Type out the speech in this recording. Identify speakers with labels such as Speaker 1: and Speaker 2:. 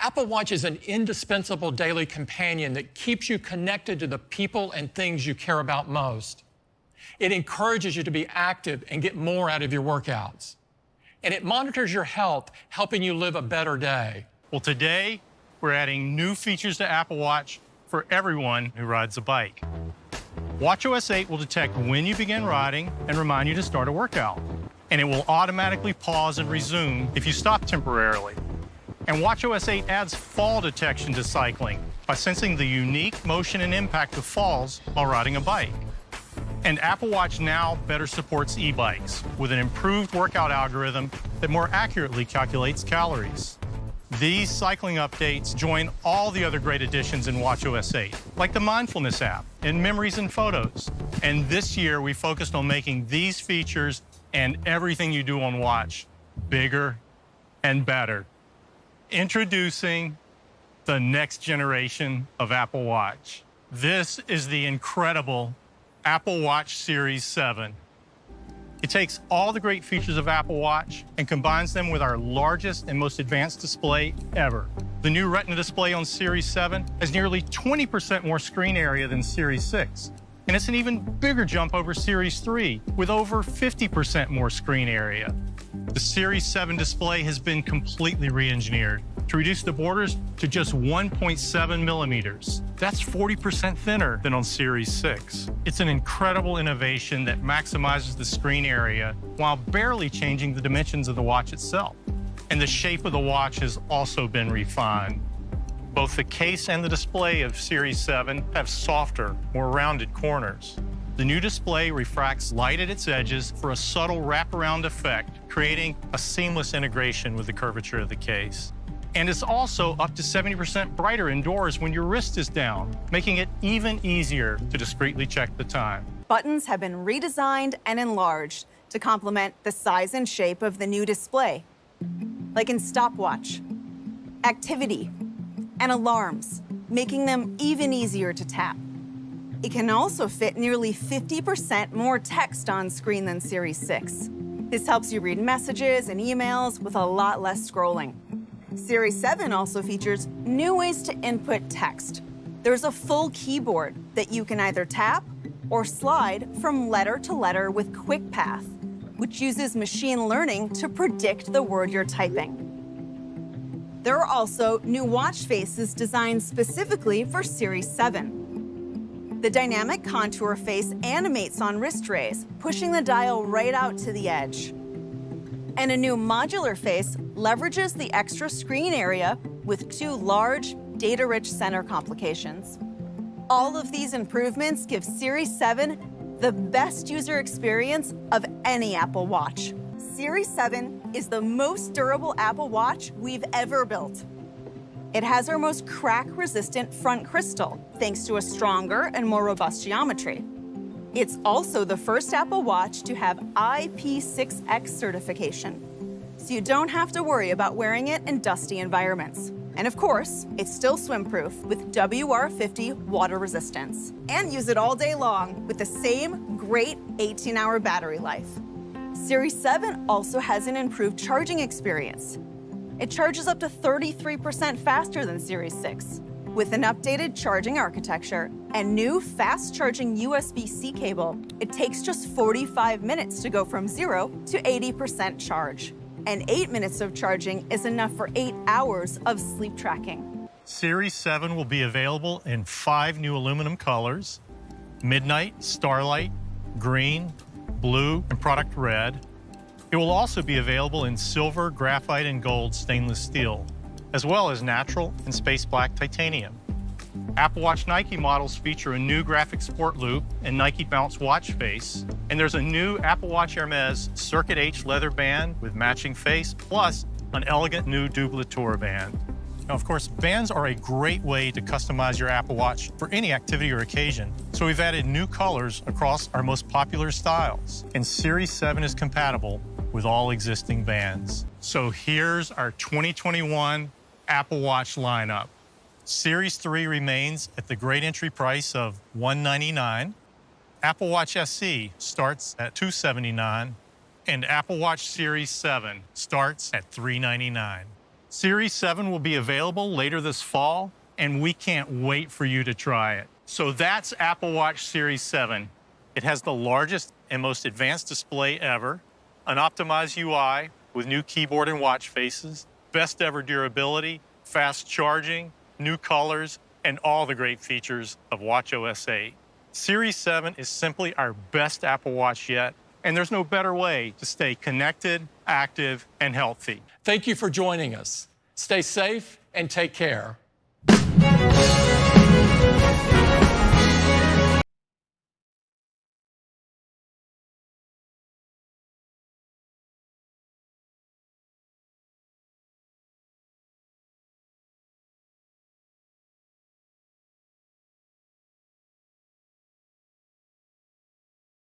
Speaker 1: Apple Watch is an indispensable daily companion that keeps you connected to the people and things you care about most. It encourages you to be active and get more out of your workouts. And it monitors your health, helping you live a better day.
Speaker 2: Well, today, we're adding new features to Apple Watch for everyone who rides a bike. watchOS 8 will detect when you begin riding and remind you to start a workout. And it will automatically pause and resume if you stop temporarily. And watchOS 8 adds fall detection to cycling by sensing the unique motion and impact of falls while riding a bike. And Apple Watch now better supports e-bikes with an improved workout algorithm that more accurately calculates calories. These cycling updates join all the other great additions in watchOS 8, like the Mindfulness app and Memories and Photos. And this year, we focused on making these features and everything you do on Watch bigger and better. Introducing the next generation of Apple Watch. This is the incredible Apple Watch Series 7. It takes all the great features of Apple Watch and combines them with our largest and most advanced display ever. The new Retina display on Series 7 has nearly 20% more screen area than Series 6. And it's an even bigger jump over Series 3 with over 50% more screen area. The Series 7 display has been completely re-engineered to reduce the borders to just 1.7 millimeters. That's 40% thinner than on Series 6. It's an incredible innovation that maximizes the screen area while barely changing the dimensions of the watch itself. And the shape of the watch has also been refined. Both the case and the display of Series 7 have softer, more rounded corners. The new display refracts light at its edges for a subtle wraparound effect, creating a seamless integration with the curvature of the case. And it's also up to 70% brighter indoors when your wrist is down, making it even easier to discreetly check the time.
Speaker 3: Buttons have been redesigned and enlarged to complement the size and shape of the new display, like in stopwatch, activity, and alarms, making them even easier to tap. It can also fit nearly 50% more text on screen than Series 6. This helps you read messages and emails with a lot less scrolling. Series 7 also features new ways to input text. There's a full keyboard that you can either tap or slide from letter to letter with Quick Path, which uses machine learning to predict the word you're typing. There are also new watch faces designed specifically for Series 7. The dynamic contour face animates on wrist raise, pushing the dial right out to the edge. And a new modular face leverages the extra screen area with two large, data-rich center complications. All of these improvements give Series 7 the best user experience of any Apple Watch. Series 7 is the most durable Apple Watch we've ever built. It has our most crack-resistant front crystal, thanks to a stronger and more robust geometry. It's also the first Apple Watch to have IP6X certification, so you don't have to worry about wearing it in dusty environments. And of course, it's still swim-proof with WR50 water resistance. And use it all day long with the same great 18-hour battery life. Series 7 also has an improved charging experience. It charges up to 33% faster than Series 6. With an updated charging architecture and new fast-charging USB-C cable, it takes just 45 minutes to go from 0 to 80% charge. And 8 minutes of charging is enough for 8 hours of sleep tracking.
Speaker 2: Series 7 will be available in 5 new aluminum colors: Midnight, Starlight, Green, Blue, and Product Red. It will also be available in silver, graphite, and gold stainless steel, as well as natural and space black titanium. Apple Watch Nike models feature a new graphic sport loop and Nike Bounce watch face, and there's a new Apple Watch Hermes Circuit H leather band with matching face, plus an elegant new Doubletour band. Now, of course, bands are a great way to customize your Apple Watch for any activity or occasion, so we've added new colors across our most popular styles, and Series 7 is compatible with all existing bands. So here's our 2021 Apple Watch lineup. Series 3 remains at the great entry price of $199. Apple Watch SE starts at $279, and Apple Watch Series 7 starts at $399. Series 7 will be available later this fall, and we can't wait for you to try it. So that's Apple Watch Series 7. It has the largest and most advanced display ever, an optimized UI with new keyboard and watch faces, best ever durability, fast charging, new colors, and all the great features of watchOS 8. Series 7 is simply our best Apple Watch yet, and there's no better way to stay connected, active, and healthy.
Speaker 1: Thank you for joining us. Stay safe and take care.